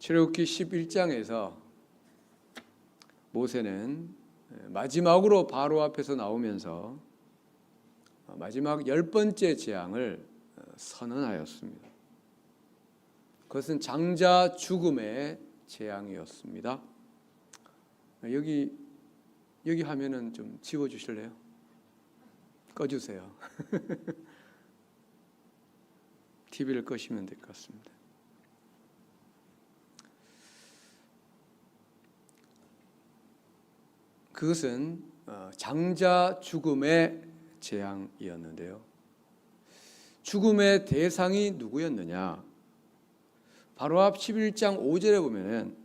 출애굽기 11장에서 모세는 마지막으로 바로 앞에서 나오면서 마지막 10번째 재앙을 선언하였습니다. 그것은 장자 죽음의 재앙이었습니다. 여기 화면은 좀 지워주실래요? 꺼주세요. TV를 끄시면 될 것 같습니다. 그것은 장자 죽음의 재앙이었는데요. 죽음의 대상이 누구였느냐? 바로 앞 11장 5절에 보면은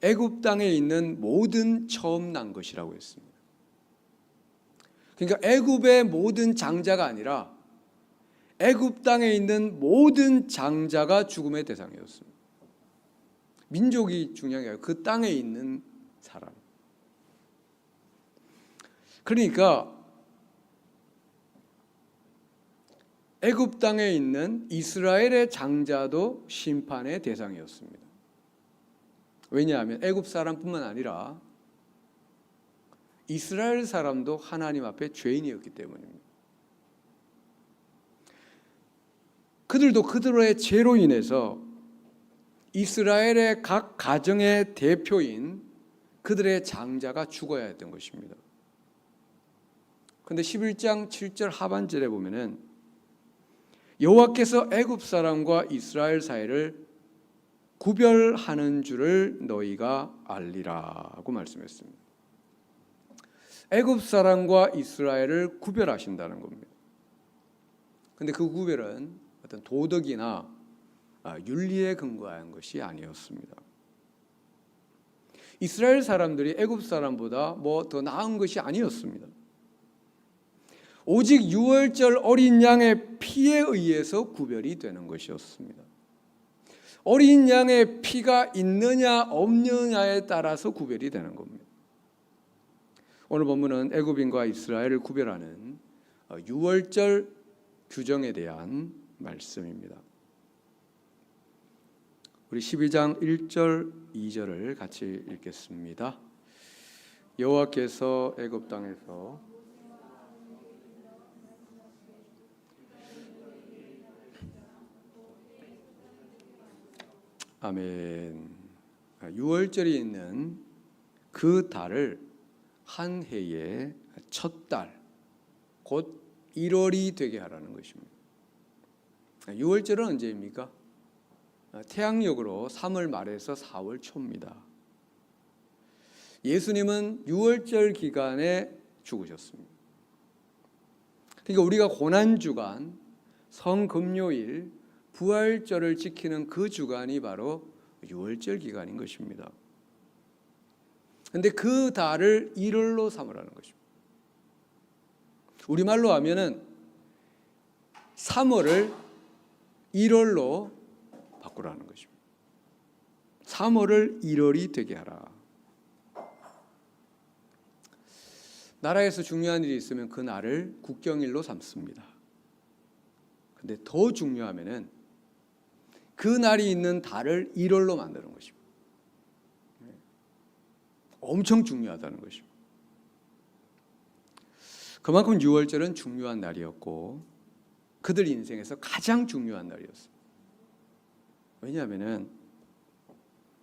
애굽 땅에 있는 모든 처음 난 것이라고 했습니다. 그러니까 애굽의 모든 장자가 아니라 애굽 땅에 있는 모든 장자가 죽음의 대상이었습니다. 민족이 중요한 게 아니라 그 땅에 있는 사람. 그러니까 애굽 땅에 있는 이스라엘의 장자도 심판의 대상이었습니다. 왜냐하면 애굽 사람뿐만 아니라 이스라엘 사람도 하나님 앞에 죄인이었기 때문입니다. 그들도 그들의 죄로 인해서 이스라엘의 각 가정의 대표인 그들의 장자가 죽어야 했던 것입니다. 그런데 11장 7절 하반절에 보면은 여호와께서 애굽 사람과 이스라엘 사이를 구별하는 줄을 너희가 알리라고 말씀했습니다. 애굽 사람과 이스라엘을 구별하신다는 겁니다. 그런데 그 구별은 어떤 도덕이나 윤리에 근거한 것이 아니었습니다. 이스라엘 사람들이 애굽 사람보다 뭐 더 나은 것이 아니었습니다. 오직 유월절 어린 양의 피에 의해서 구별이 되는 것이었습니다. 어린 양의 피가 있느냐 없느냐에 따라서 구별이 되는 겁니다. 오늘 본문은 애굽인과 이스라엘을 구별하는 유월절 규정에 대한 말씀입니다. 우리 12장 1절 2절을 같이 읽겠습니다. 여호와께서 애굽 땅에서 아멘. 유월절이 있는 그 달을 한 해의 첫 달, 곧 1월이 되게 하라는 것입니다. 유월절은 언제입니까? 태양력으로 3월 말에서 4월 초입니다. 예수님은 유월절 기간에 죽으셨습니다. 그러니까 우리가 고난주간, 성금요일, 부활절을 지키는 그 주간이 바로 유월절 기간인 것입니다. 그런데 그 달을 1월로 삼으라는 것입니다. 우리말로 하면은 3월을 1월로 바꾸라는 것입니다. 3월을 1월이 되게 하라. 나라에서 중요한 일이 있으면 그 날을 국경일로 삼습니다. 그런데 더 중요하면은 그 날이 있는 달을 1월로 만드는 것입니다. 엄청 중요하다는 것입니다. 그만큼 유월절은 중요한 날이었고 그들 인생에서 가장 중요한 날이었습니다. 왜냐하면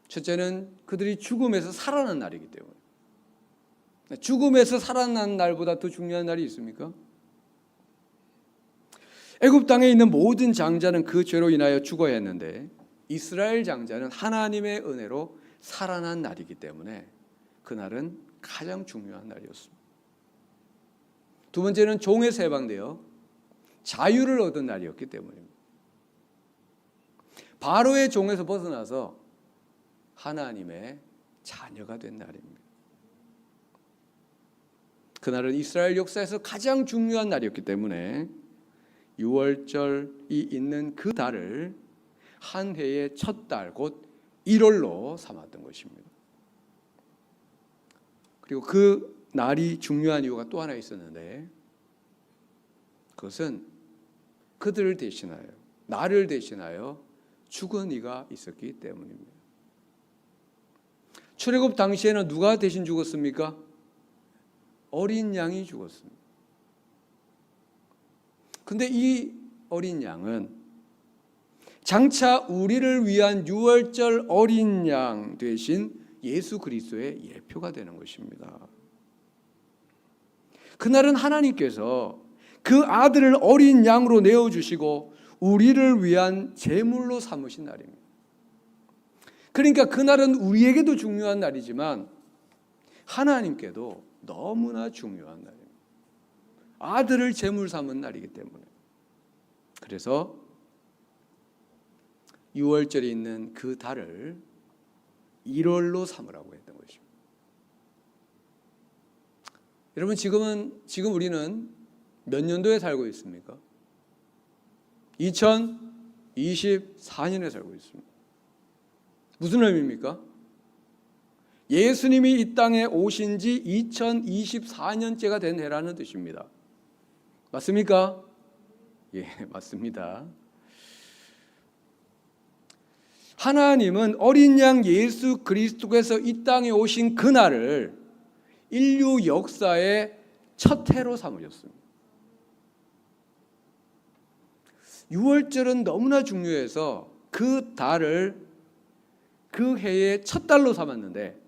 첫째는 그들이 죽음에서 살아난 날이기 때문에. 죽음에서 살아난 날보다 더 중요한 날이 있습니까? 애굽 땅에 있는 모든 장자는 그 죄로 인하여 죽어야 했는데 이스라엘 장자는 하나님의 은혜로 살아난 날이기 때문에 그날은 가장 중요한 날이었습니다. 두 번째는 종에서 해방되어 자유를 얻은 날이었기 때문입니다. 바로의 종에서 벗어나서 하나님의 자녀가 된 날입니다. 그날은 이스라엘 역사에서 가장 중요한 날이었기 때문에 유월절이 있는 그 달을 한 해의 첫 달, 곧 1월로 삼았던 것입니다. 그리고 그 날이 중요한 이유가 또 하나 있었는데 그것은 그들을 대신하여, 나를 대신하여 죽은 이가 있었기 때문입니다. 출애굽 당시에는 누가 대신 죽었습니까? 어린 양이 죽었습니다. 근데 이 어린 양은 장차 우리를 위한 유월절 어린 양 대신 예수 그리스도의 예표가 되는 것입니다. 그날은 하나님께서 그 아들을 어린 양으로 내어주시고 우리를 위한 제물로 삼으신 날입니다. 그러니까 그날은 우리에게도 중요한 날이지만 하나님께도 너무나 중요한 날입니다. 아들을 제물 삼은 날이기 때문에. 그래서 유월절이 있는 그 달을 1월로 삼으라고 했던 것입니다. 여러분 지금 우리는 몇 년도에 살고 있습니까? 2024년에 살고 있습니다. 무슨 의미입니까? 예수님이 이 땅에 오신 지 2024년째가 된 해라는 뜻입니다. 맞습니까? 예, 맞습니다. 하나님은 어린 양 예수 그리스도께서 이 땅에 오신 그날을 인류 역사의 첫 해로 삼으셨습니다. 유월절은 너무나 중요해서 그 달을 그 해의 첫 달로 삼았는데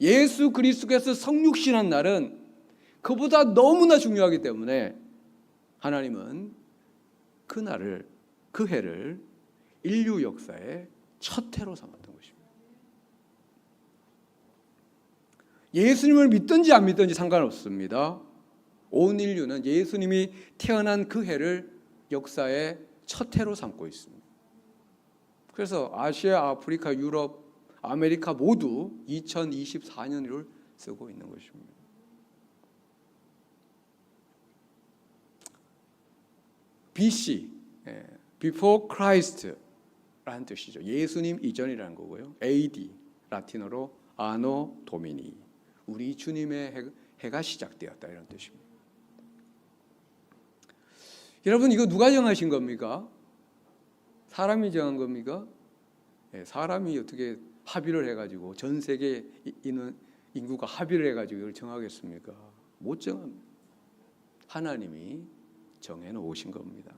예수 그리스도께서 성육신한 날은 그보다 너무나 중요하기 때문에 하나님은 그 날을, 그 해를 인류 역사의 첫 해로 삼았던 것입니다. 예수님을 믿든지 안 믿든지 상관없습니다. 온 인류는 예수님이 태어난 그 해를 역사의 첫 해로 삼고 있습니다. 그래서 아시아, 아프리카, 유럽, 아메리카 모두 2024년을 쓰고 있는 것입니다. BC, Before Christ라는 뜻이죠. 예수님 이전이라는 거고요. AD, 라틴어로 아노 도미니, 우리 주님의 해가 시작되었다 이런 뜻입니다. 여러분 이거 누가 정하신 겁니까? 사람이 정한 겁니까? 사람이 어떻게 합의를 해가지고 전 세계에 있는 인구가 합의를 해가지고 이걸 정하겠습니까? 못 정합니다. 하나님이 정해놓으신 겁니다.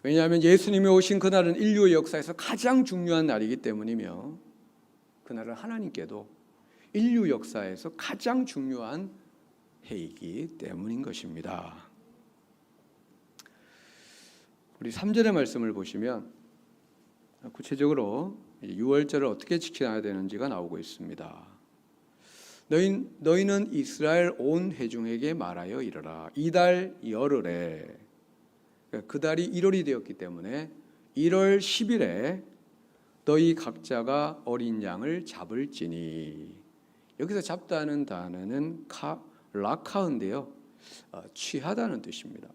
왜냐하면 예수님이 오신 그날은 인류의 역사에서 가장 중요한 날이기 때문이며 그날은 하나님께도 인류 역사에서 가장 중요한 해이기 때문인 것입니다. 우리 3절의 말씀을 보시면 구체적으로 유월절을 어떻게 지켜야 되는지가 나오고 있습니다. 너희는 이스라엘 온 회중에게 말하여 이르라. 이달 열흘에, 그 달이 1월이 되었기 때문에 1월 10일에 너희 각자가 어린 양을 잡을지니, 여기서 잡다는 단어는 라카인데요, 취하다는 뜻입니다.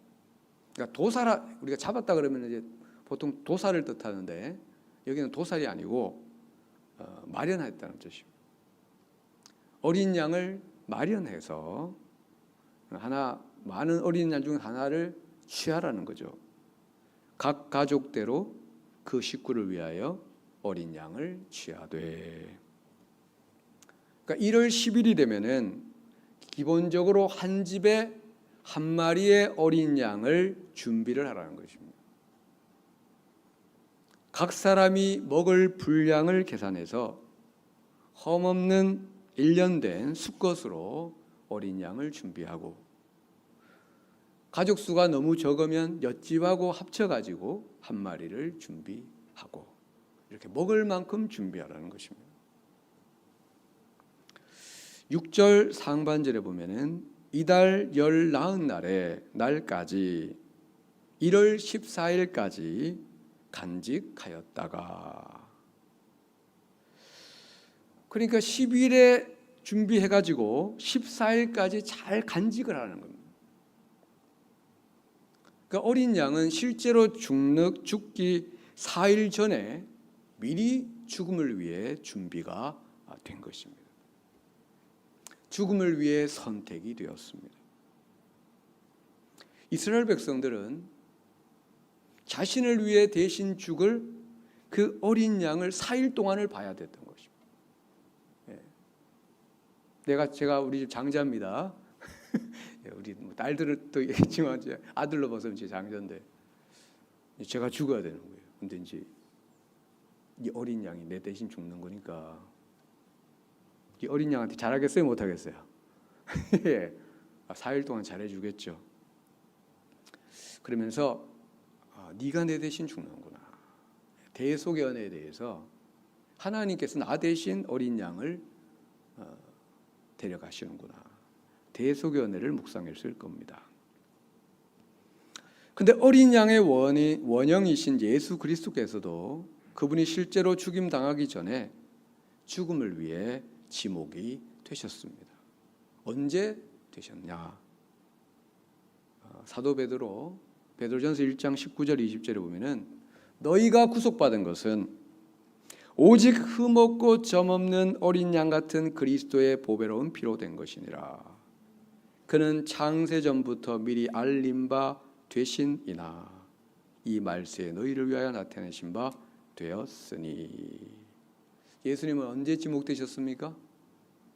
그러니까 우리가 잡았다 그러면 이제 보통 도살을 뜻하는데 여기는 도살이 아니고 마련했다는 뜻입니다. 어린 양을 마련해서 많은 어린 양 중 하나를 취하라는 거죠. 각 가족대로 그 식구를 위하여 어린 양을 취하되. 그러니까 1월 10일이 되면은 기본적으로 한 집에 한 마리의 어린 양을 준비를 하라는 것입니다. 각 사람이 먹을 분량을 계산해서 험없는 1년 된 수컷으로 어린 양을 준비하고, 가족 수가 너무 적으면 엿집하고 합쳐가지고 한 마리를 준비하고, 이렇게 먹을 만큼 준비하라는 것입니다. 6절 상반절에 보면은 이달 열 나흔 날까지 1월 14일까지 간직하였다가, 그러니까 10일에 준비해가지고 14일까지 잘 간직을 하는 겁니다. 그러니까 어린 양은 실제로 죽기 4일 전에 미리 죽음을 위해 준비가 된 것입니다. 죽음을 위해 선택이 되었습니다. 이스라엘 백성들은 자신을 위해 대신 죽을 그 어린 양을 4일 동안을 봐야 됐던 것입니다. 제가 우리 집 장자입니다. 우리 딸들은 또 있지만 아들로 봐서 제 장자인데 제가 죽어야 되는 거예요. 근데 이제 이 어린 양이 내 대신 죽는 거니까 이 어린 양한테 잘하겠어요, 못하겠어요? 4일 동안 잘해주겠죠. 그러면서 네가 내 대신 죽는구나. 대속연에 대해서 하나님께서 나 대신 어린 양을 데려가시는구나. 대속연회를 묵상했을 겁니다. 근데 어린 양의 원형이신 예수 그리스도께서도 그분이 실제로 죽임 당하기 전에 죽음을 위해 지목이 되셨습니다. 언제 되셨냐? 사도 베드로전서 1장 19절 20절에 보면은 너희가 구속받은 것은 오직 흠없고 점없는 어린 양 같은 그리스도의 보배로운 피로 된 것이니라. 그는 창세 전부터 미리 알림 바 되신이나 이 말세에 너희를 위하여 나타내신 바 되었으니. 예수님은 언제 지목되셨습니까?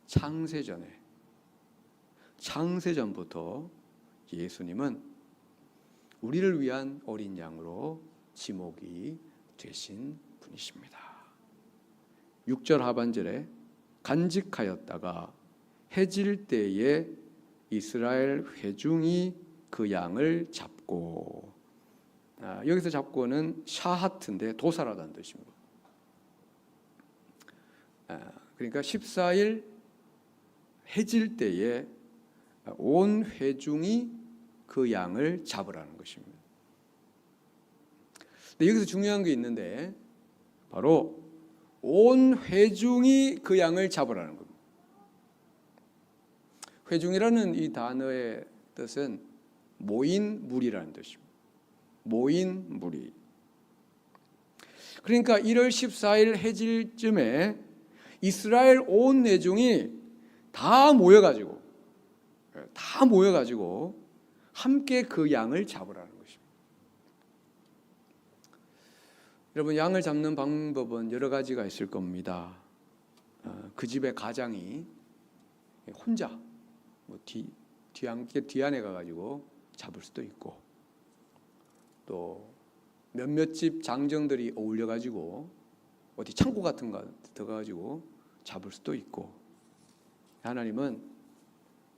창세 전에. 창세 전부터 예수님은 우리를 위한 어린 양으로 지목이 되신 분이십니다. 6절 하반절에 간직하였다가 해질 때에 이스라엘 회중이 그 양을 잡고, 여기서 잡고는 샤하트인데 도살하다는 뜻입니다. 그러니까 14일 해질 때에 온 회중이 그 양을 잡으라는 것입니다. 근데 여기서 중요한 게 있는데 바로 온 회중이 그 양을 잡으라는 겁니다. 회중이라는 이 단어의 뜻은 모인 무리라는 뜻입니다. 모인 무리. 그러니까 1월 14일 해질쯤에 이스라엘 온 회중이 다 모여가지고 함께 그 양을 잡으라는 것입니다. 여러분, 양을 잡는 방법은 여러 가지가 있을 겁니다. 그 집의 가장이 혼자 뒤안에 가가지고 잡을 수도 있고, 또 몇몇 집 장정들이 어울려가지고 어디 창고 같은 거 들어가가지고 잡을 수도 있고, 하나님은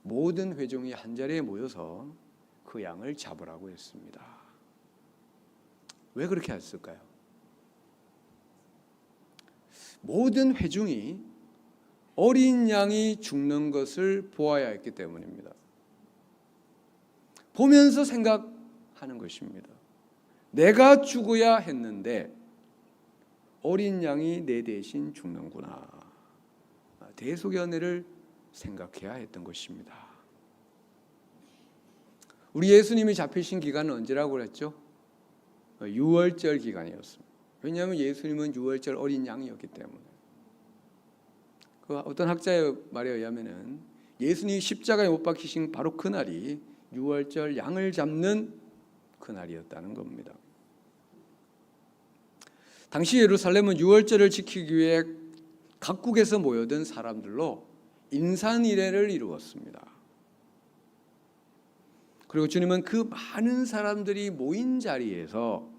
모든 회중이 한자리에 모여서 그 양을 잡으라고 했습니다. 왜 그렇게 했을까요? 모든 회중이 어린 양이 죽는 것을 보아야 했기 때문입니다. 보면서 생각하는 것입니다. 내가 죽어야 했는데 어린 양이 내 대신 죽는구나. 대속연회를 생각해야 했던 것입니다. 우리 예수님이 잡히신 기간은 언제라고 그랬죠? 6월절 기간이었습니다. 왜냐하면 예수님은 6월절 어린 양이었기 때문에. 어떤 학자의 말에 의하면은 예수님이 십자가에 못 박히신 바로 그날이 6월절 양을 잡는 그날이었다는 겁니다. 당시 예루살렘은 6월절을 지키기 위해 각국에서 모여든 사람들로 인산이례를 이루었습니다. 그리고 주님은 그 많은 사람들이 모인 자리에서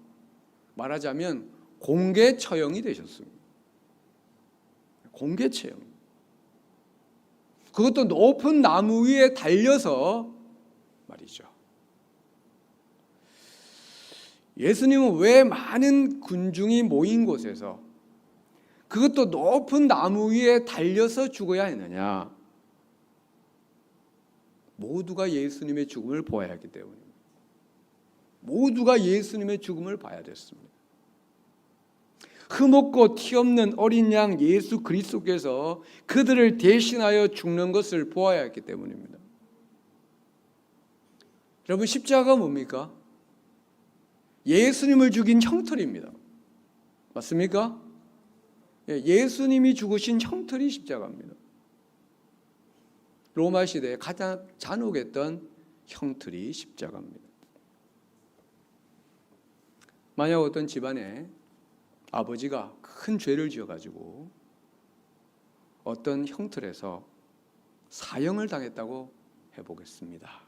말하자면 공개 처형이 되셨습니다. 공개 처형. 그것도 높은 나무 위에 달려서 말이죠. 예수님은 왜 많은 군중이 모인 곳에서 그것도 높은 나무 위에 달려서 죽어야 했느냐? 모두가 예수님의 죽음을 보아야 했기 때문입니다. 모두가 예수님의 죽음을 봐야 됐습니다. 흠없고 티없는 어린 양 예수 그리스도께서 그들을 대신하여 죽는 것을 보아야 했기 때문입니다. 여러분, 십자가가 뭡니까? 예수님을 죽인 형틀입니다. 맞습니까? 예수님이 죽으신 형틀이 십자가입니다. 로마 시대에 가장 잔혹했던 형틀이 십자가입니다. 만약 어떤 집안에 아버지가 큰 죄를 지어가지고 어떤 형틀에서 사형을 당했다고 해보겠습니다.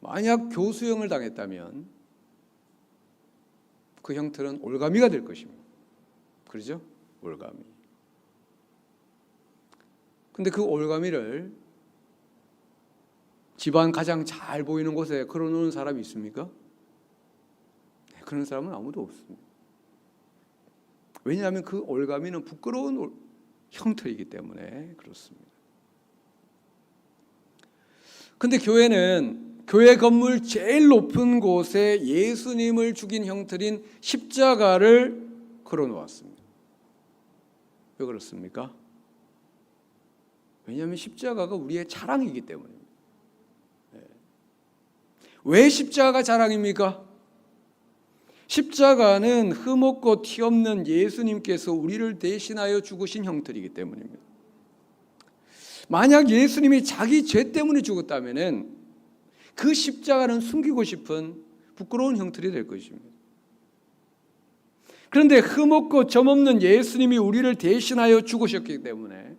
만약 교수형을 당했다면 그 형틀은 올가미가 될 것입니다. 그렇죠? 올가미. 근데 그 올가미를 집안 가장 잘 보이는 곳에 걸어놓은 사람이 있습니까? 네, 그런 사람은 아무도 없습니다. 왜냐하면 그 올가미는 부끄러운 형틀이기 때문에 그렇습니다. 근데 교회는 교회 건물 제일 높은 곳에 예수님을 죽인 형틀인 십자가를 걸어놓았습니다. 왜 그렇습니까? 왜냐하면 십자가가 우리의 자랑이기 때문입니다. 왜 십자가가 자랑입니까? 십자가는 흠없고 티 없는 예수님께서 우리를 대신하여 죽으신 형틀이기 때문입니다. 만약 예수님이 자기 죄 때문에 죽었다면 그 십자가는 숨기고 싶은 부끄러운 형틀이 될 것입니다. 그런데 흠없고 점없는 예수님이 우리를 대신하여 죽으셨기 때문에,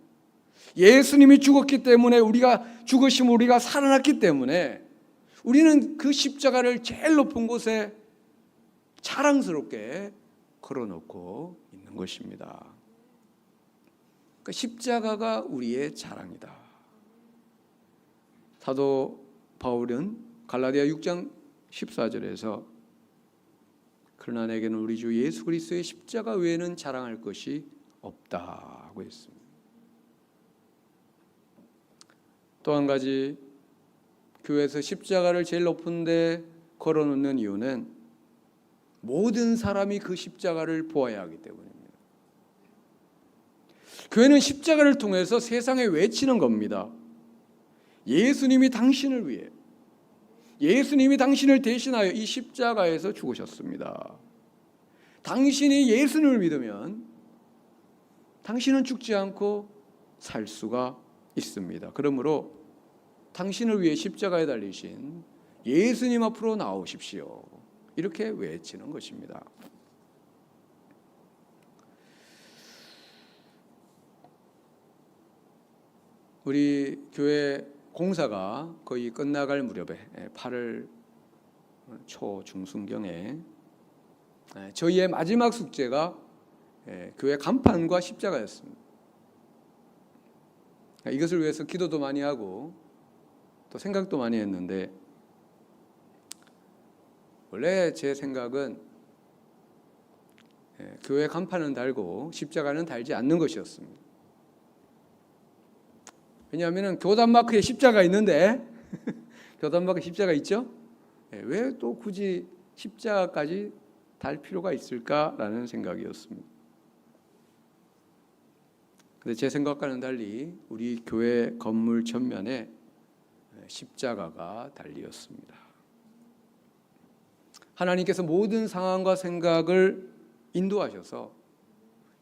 예수님이 죽었기 때문에 우리가 죽으시면 우리가 살아났기 때문에 우리는 그 십자가를 제일 높은 곳에 자랑스럽게 걸어놓고 있는 것입니다. 그러니까 십자가가 우리의 자랑이다. 사도 바울은 갈라디아 6장 14절에서 그러나 내게는 우리 주 예수 그리스도의 십자가 외에는 자랑할 것이 없다고 했습니다. 또 한 가지, 교회에서 십자가를 제일 높은 데 걸어놓는 이유는 모든 사람이 그 십자가를 보아야 하기 때문입니다. 교회는 십자가를 통해서 세상에 외치는 겁니다. 예수님이 당신을 위해, 예수님이 당신을 대신하여 이 십자가에서 죽으셨습니다. 당신이 예수님을 믿으면 당신은 죽지 않고 살 수가 있습니다. 그러므로 당신을 위해 십자가에 달리신 예수님 앞으로 나오십시오. 이렇게 외치는 것입니다. 우리 교회 공사가 거의 끝나갈 무렵에 8월 초 중순경에 저희의 마지막 숙제가 교회 간판과 십자가였습니다. 이것을 위해서 기도도 많이 하고 또 생각도 많이 했는데, 원래 제 생각은 교회 간판은 달고 십자가는 달지 않는 것이었습니다. 왜냐하면 교단마크에 십자가 있는데 교단마크에 십자가 있죠? 왜 또 굳이 십자가까지 달 필요가 있을까라는 생각이었습니다. 그런데 제 생각과는 달리 우리 교회 건물 전면에 십자가가 달리었습니다. 하나님께서 모든 상황과 생각을 인도하셔서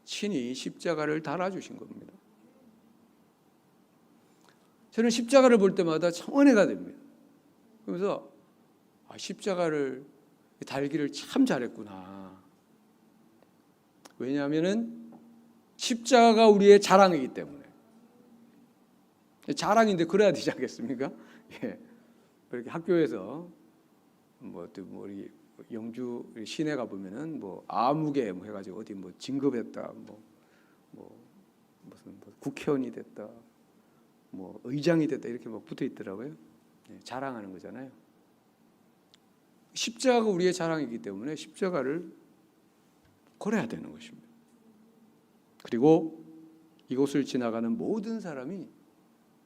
친히 십자가를 달아주신 겁니다. 저는 십자가를 볼 때마다 참 은혜가 됩니다. 그러면서 십자가를 달기를 참 잘했구나. 왜냐하면 십자가가 우리의 자랑이기 때문에. 자랑인데 그래야 되지 않겠습니까? 이렇게 학교에서 우리 영주 시내 가 보면은 아무개 해가지고 어디 진급했다, 무슨 국회의원이 됐다, 의장이 됐다 이렇게 붙어 있더라고요. 자랑하는 거잖아요. 십자가가 우리의 자랑이기 때문에 십자가를 걸어야 되는 것입니다. 그리고 이곳을 지나가는 모든 사람이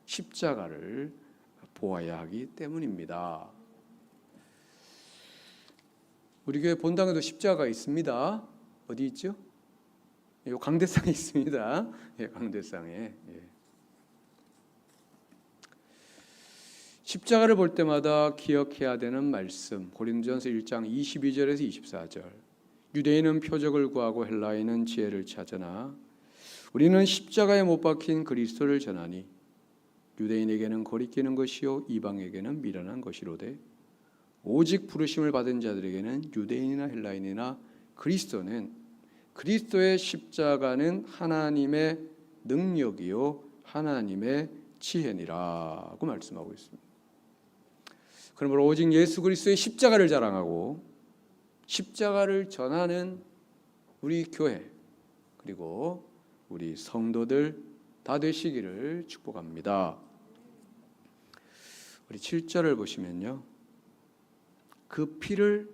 십자가를 보아야 하기 때문입니다. 우리 교회 본당에도 십자가가 있습니다. 어디 있죠? 이 강대상에 있습니다. 강대상에. 십자가를 볼 때마다 기억해야 되는 말씀, 고린도전서 1장 22절에서 24절. 유대인은 표적을 구하고 헬라인은 지혜를 찾으나 우리는 십자가에 못 박힌 그리스도를 전하니 유대인에게는 거리끼는 것이요 이방에게는 미련한 것이로되 오직 부르심을 받은 자들에게는 유대인이나 헬라인이나 그리스도의 십자가는 하나님의 능력이요 하나님의 지혜니라고 말씀하고 있습니다. 그러므로 오직 예수 그리스도의 십자가를 자랑하고 십자가를 전하는 우리 교회 그리고 우리 성도들 다 되시기를 축복합니다. 우리 7절을 보시면요. 그 피를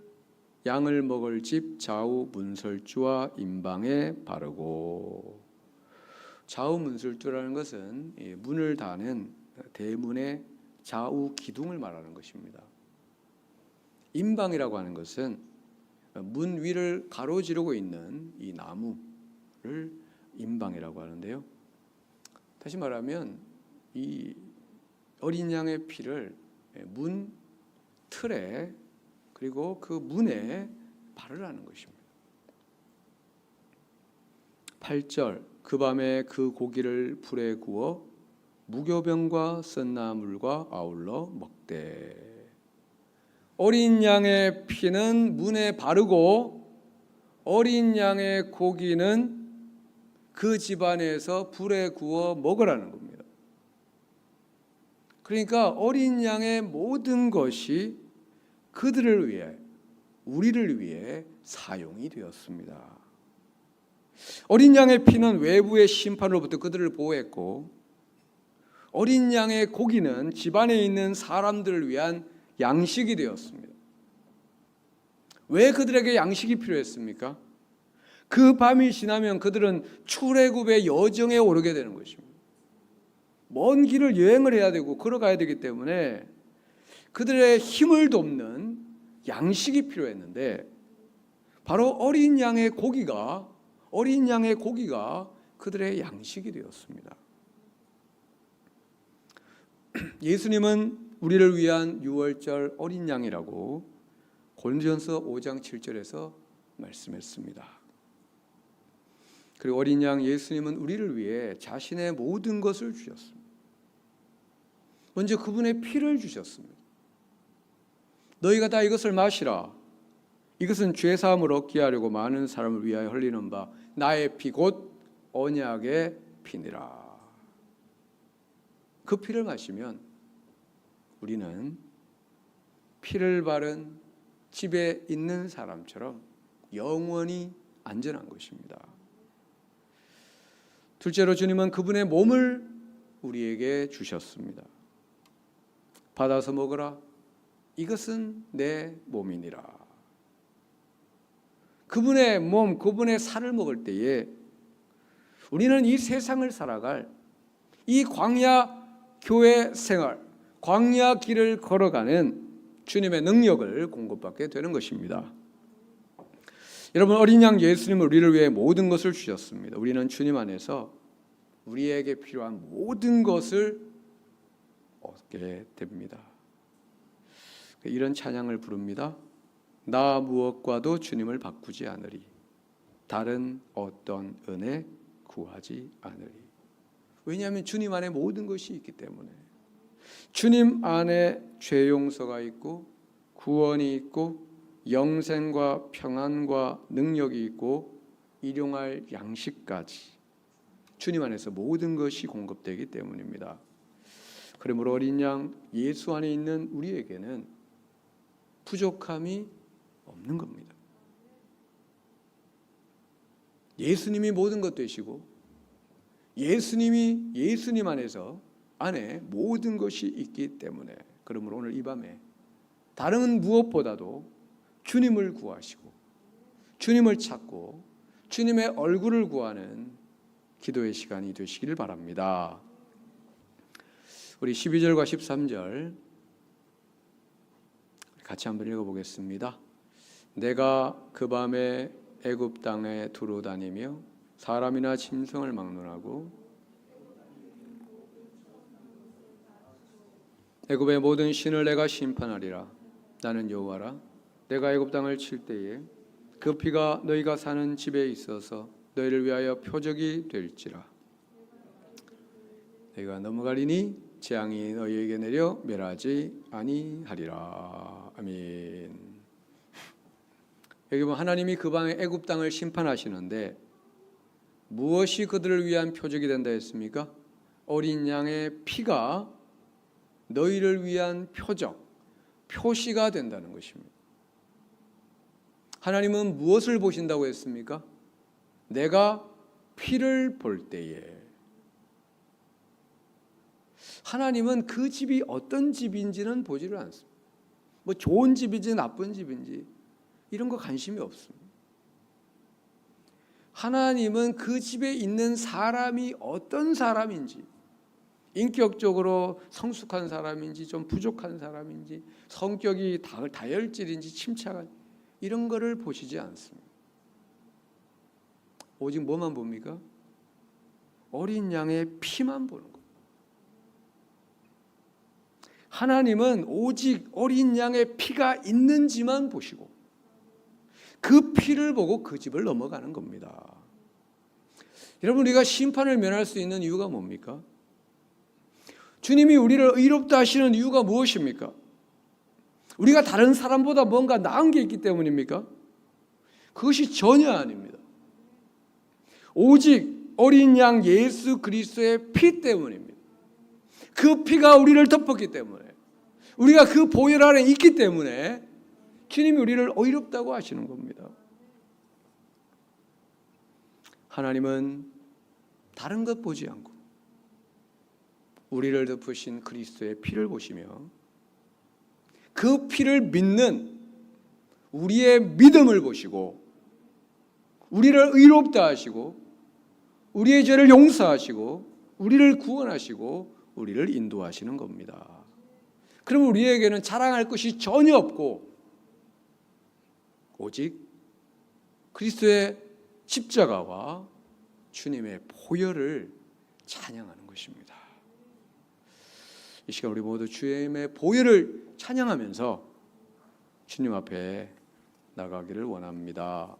양을 먹을 집 좌우 문설주와 임방에 바르고, 좌우 문설주라는 것은 문을 다는 대문의 좌우 기둥을 말하는 것입니다. 임방이라고 하는 것은 문 위를 가로지르고 있는 이 나무를 임방이라고 하는데요. 다시 말하면 이 어린 양의 피를 문 틀에 그리고 그 문에 바르라는 것입니다. 8절 그 밤에 그 고기를 불에 구워 무교병과 썬나물과 아울러 먹되. 어린 양의 피는 문에 바르고 어린 양의 고기는 그 집안에서 불에 구워 먹으라는 겁니다. 그러니까 어린 양의 모든 것이 그들을 위해, 우리를 위해 사용이 되었습니다. 어린 양의 피는 외부의 심판으로부터 그들을 보호했고, 어린 양의 고기는 집안에 있는 사람들을 위한 양식이 되었습니다. 왜 그들에게 양식이 필요했습니까? 그 밤이 지나면 그들은 출애굽의 여정에 오르게 되는 것입니다. 먼 길을 여행을 해야 되고 걸어가야 되기 때문에 그들의 힘을 돕는 양식이 필요했는데, 바로 어린 양의 고기가 그들의 양식이 되었습니다. 예수님은 우리를 위한 유월절 어린 양이라고 고린도전서 5장 7절에서 말씀했습니다. 그리고 어린 양 예수님은 우리를 위해 자신의 모든 것을 주셨습니다. 먼저 그분의 피를 주셨습니다. 너희가 다 이것을 마시라. 이것은 죄사함을 얻게 하려고 많은 사람을 위하여 흘리는 바 나의 피 곧 언약의 피니라. 그 피를 마시면 우리는 피를 바른 집에 있는 사람처럼 영원히 안전한 것입니다. 둘째로 주님은 그분의 몸을 우리에게 주셨습니다. 받아서 먹으라. 이것은 내 몸이니라. 그분의 몸, 그분의 살을 먹을 때에 우리는 이 세상을 살아갈 이 광야 교회 생활, 광야 길을 걸어가는 주님의 능력을 공급받게 되는 것입니다. 여러분, 어린 양 예수님은 우리를 위해 모든 것을 주셨습니다. 우리는 주님 안에서 우리에게 필요한 모든 것을 얻게 됩니다. 이런 찬양을 부릅니다. 나 무엇과도 주님을 바꾸지 않으리. 다른 어떤 은혜 구하지 않으리. 왜냐하면 주님 안에 모든 것이 있기 때문에. 주님 안에 죄 용서가 있고 구원이 있고 영생과 평안과 능력이 있고 일용할 양식까지 주님 안에서 모든 것이 공급되기 때문입니다. 그러므로 어린 양 예수 안에 있는 우리에게는 부족함이 없는 겁니다. 예수님이 모든 것 되시고 예수님 안에 모든 것이 있기 때문에, 그러므로 오늘 이 밤에 다른 무엇보다도 주님을 구하시고 주님을 찾고 주님의 얼굴을 구하는 기도의 시간이 되시기를 바랍니다. 우리 12절과 13절 같이 한번 읽어보겠습니다. 내가 그 밤에 애굽 땅에 두루 다니며 사람이나 짐승을 막론하고 애굽의 모든 신을 내가 심판하리라. 나는 여호와라. 내가 애굽 땅을 칠 때에 그 피가 너희가 사는 집에 있어서 너희를 위하여 표적이 될지라. 너희가 넘어가리니 재앙이 너희에게 내려 멸하지 아니하리라. 아멘. 여기 보면 하나님이 그 방에 애굽 땅을 심판하시는데 무엇이 그들을 위한 표적이 된다 했습니까? 어린 양의 피가 너희를 위한 표적, 표시가 된다는 것입니다. 하나님은 무엇을 보신다고 했습니까? 내가 피를 볼 때에. 하나님은 그 집이 어떤 집인지는 보지를 않습니다. 뭐 좋은 집인지 나쁜 집인지 이런 거 관심이 없습니다. 하나님은 그 집에 있는 사람이 어떤 사람인지, 인격적으로 성숙한 사람인지 좀 부족한 사람인지, 성격이 다혈질인지 침착한, 이런 거를 보시지 않습니다. 오직 뭐만 봅니까? 어린 양의 피만 보는 겁니다. 하나님은 오직 어린 양의 피가 있는지만 보시고 그 피를 보고 그 집을 넘어가는 겁니다. 여러분, 우리가 심판을 면할 수 있는 이유가 뭡니까? 주님이 우리를 의롭다 하시는 이유가 무엇입니까? 우리가 다른 사람보다 뭔가 나은 게 있기 때문입니까? 그것이 전혀 아닙니다. 오직 어린 양 예수 그리스도의 피 때문입니다. 그 피가 우리를 덮었기 때문에, 우리가 그 보혈 아래 있기 때문에 주님이 우리를 의롭다고 하시는 겁니다. 하나님은 다른 것 보지 않고 우리를 덮으신 그리스도의 피를 보시며 그 피를 믿는 우리의 믿음을 보시고 우리를 의롭다 하시고 우리의 죄를 용서하시고 우리를 구원하시고 우리를 인도하시는 겁니다. 그러면 우리에게는 자랑할 것이 전혀 없고 오직 그리스도의 십자가와 주님의 보혈을 찬양하는 것입니다. 이 시간 우리 모두 주님의 보혈을 찬양하면서 주님 앞에 나가기를 원합니다.